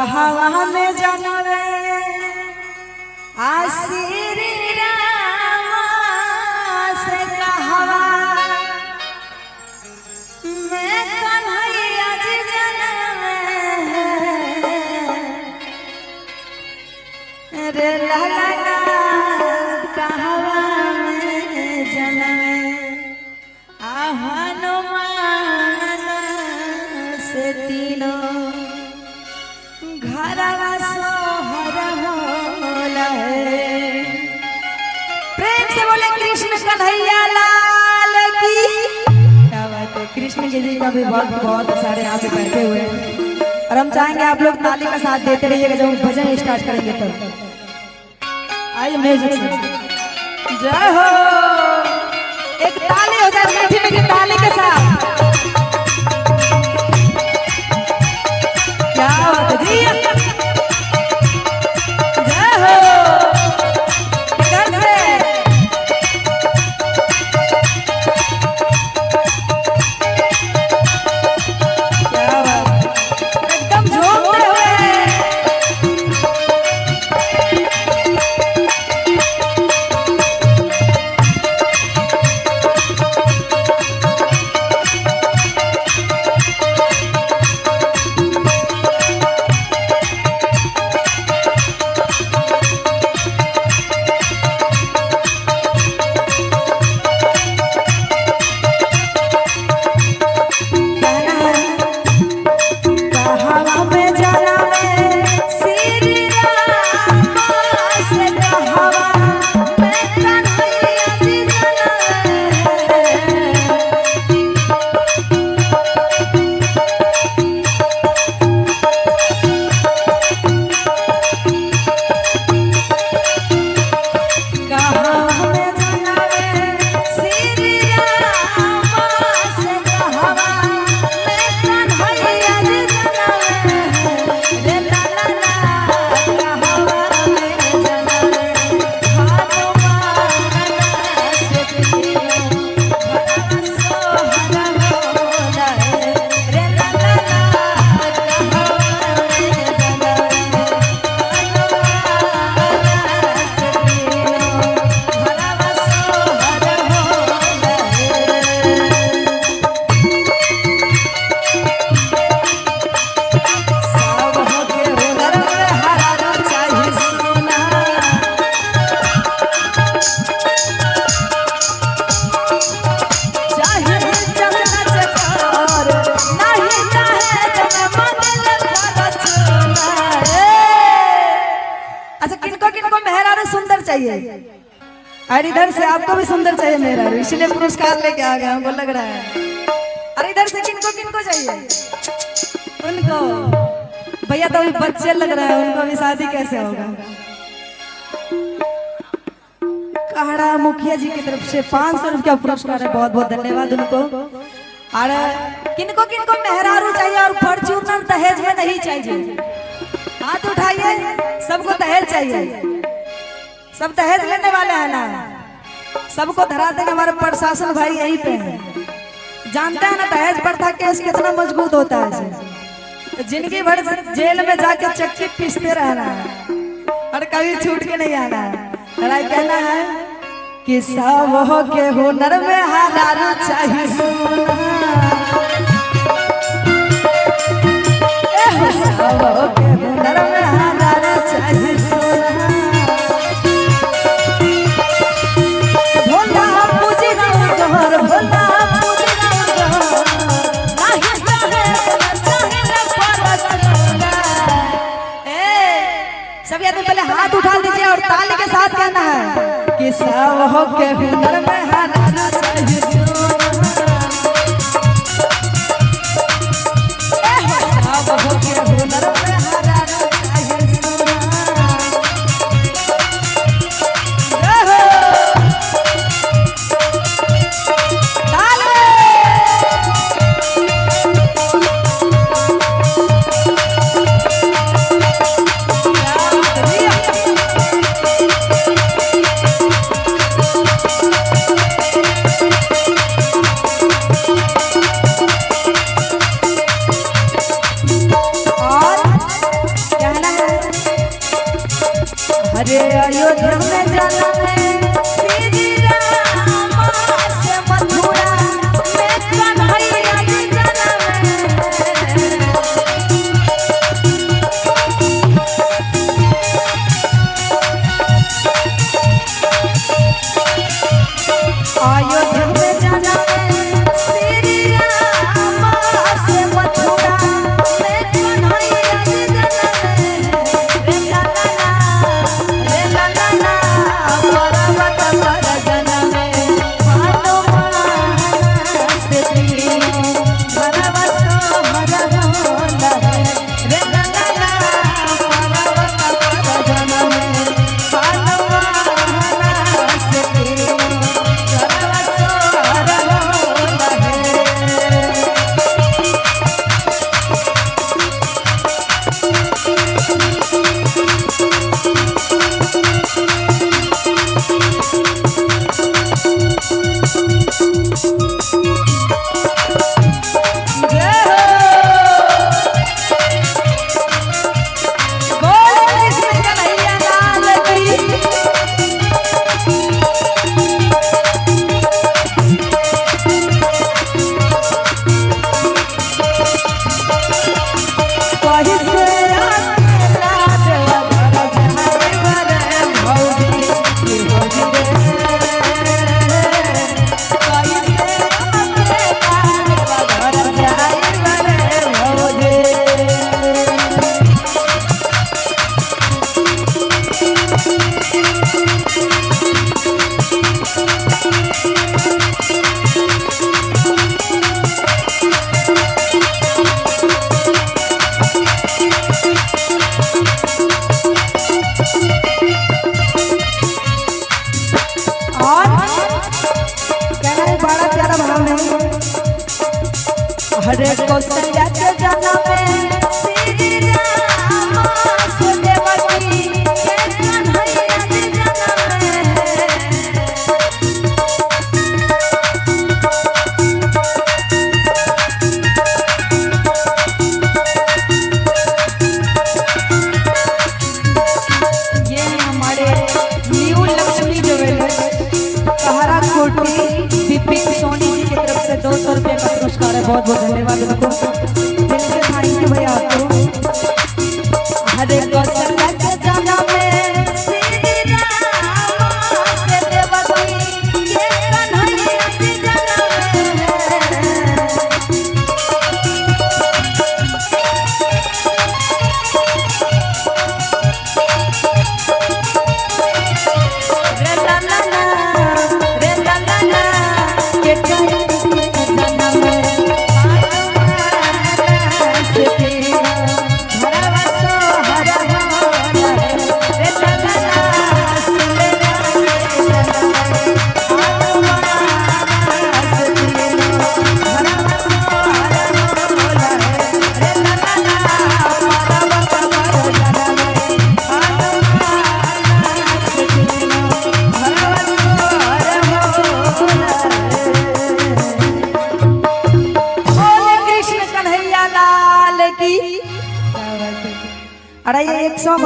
कहवा में जनवे आशीरी रामा से कहवा मैं कन्हैया जी जनवे रे लाला कहवा में जनवे हनुमान से तीनों घरवा सोहर होला है। प्रेम से बोले कृष्ण कन्हैया लाल की। क्या बात है। कृष्ण जी का भी बहुत सारे यहाँ पे बैठे हुए हैं और हम चाहेंगे आप लोग ताली का साथ देते रहिएगा जब भजन स्टार्ट करेंगे तब। आइए म्यूजिक से जय हो। एक ताली हो जाए मीठी मीठी ताली के साथ। क्या बात है जी। जय हो। घर से क्या बात एकदम झूमते हुए। और इधर से आपको भी सुंदर चाहिए मेरा, इसलिए पुरस्कार लेके आ गया हमको लग रहा है। अरे इधर से किनको किनको चाहिए? उनको भैया तो अभी बच्चे लग रहे हैं, उनको भी शादी कैसे होगा। कहड़ा मुखिया जी की तरफ से 500 रुपया पुरस्कार है, बहुत बहुत धन्यवाद उनको। और किनको किनको मेहरारू चाहिए और फॉर्च्यूनर दहेज में नहीं चाहिए, हाथ उठाइए। सबको दहेज चाहिए, सब दहेज लेने वाले हैं ना, सबको धरा देंगे। हमारे प्रशासन भाई यहीं पे है, जानते हैं ना दहेज प्रथा केस कितना मजबूत होता है। जिंदगी भर जेल में जाके चक्की पीसते रहना है और कभी छूट के नहीं आना है। लड़ाई कहना है कि सब हो के हुनर में हालारू चाहिए सब हो के हुनर में हालारू चाहिए सभी आदमी पहले हाथ उठा लीजिए और ताली के साथ कहना है कि सब हो के हुनर में हालारू चाहिए सब हो के हुनर में हालारू चाहिए। अरे अयोध्या में जाना है श्री राम से मथुरा में कन्हैया जी जाना है अयोध्या में जाना है श्री राम से मथुरा में कन्हैया जी जाना है रे ला ला ला पर्वत पर जाना है हनुमान से भरवा सोहर होला है रे ला ला पर्वत पर जाना है हनुमान से भरवा सोहर होला है। बड़ा प्यारा भाव है हरे कौशल्या के जाना में श्री राम से देवकी के कन्हैया जी जाना में ये हमारे न्यू लक्ष्मी ज्वेलर्स सहारा कोटी विपिन सोनी जी की तरफ से 200 रुपये का पुरस्कार है। बहुत बहुत धन्यवाद उनको दिल से थैंक यू भैया आपको। हरे कौशल्या के जाना में श्री राम से देवकी के कन्हैया जी जाना रे ला ला ला रे ला ला ला के कन्हैया जाना में भरवा सोहर होला है रे ला ला ला सुने हनुमान से भरवा सोहर होला है रे ला ला ला पर्वत पर जाना है हनुमान से भरवा सोहर होला है। बोले कृष्ण कन्हैया लाल की। अरे ये एक सॉन्ग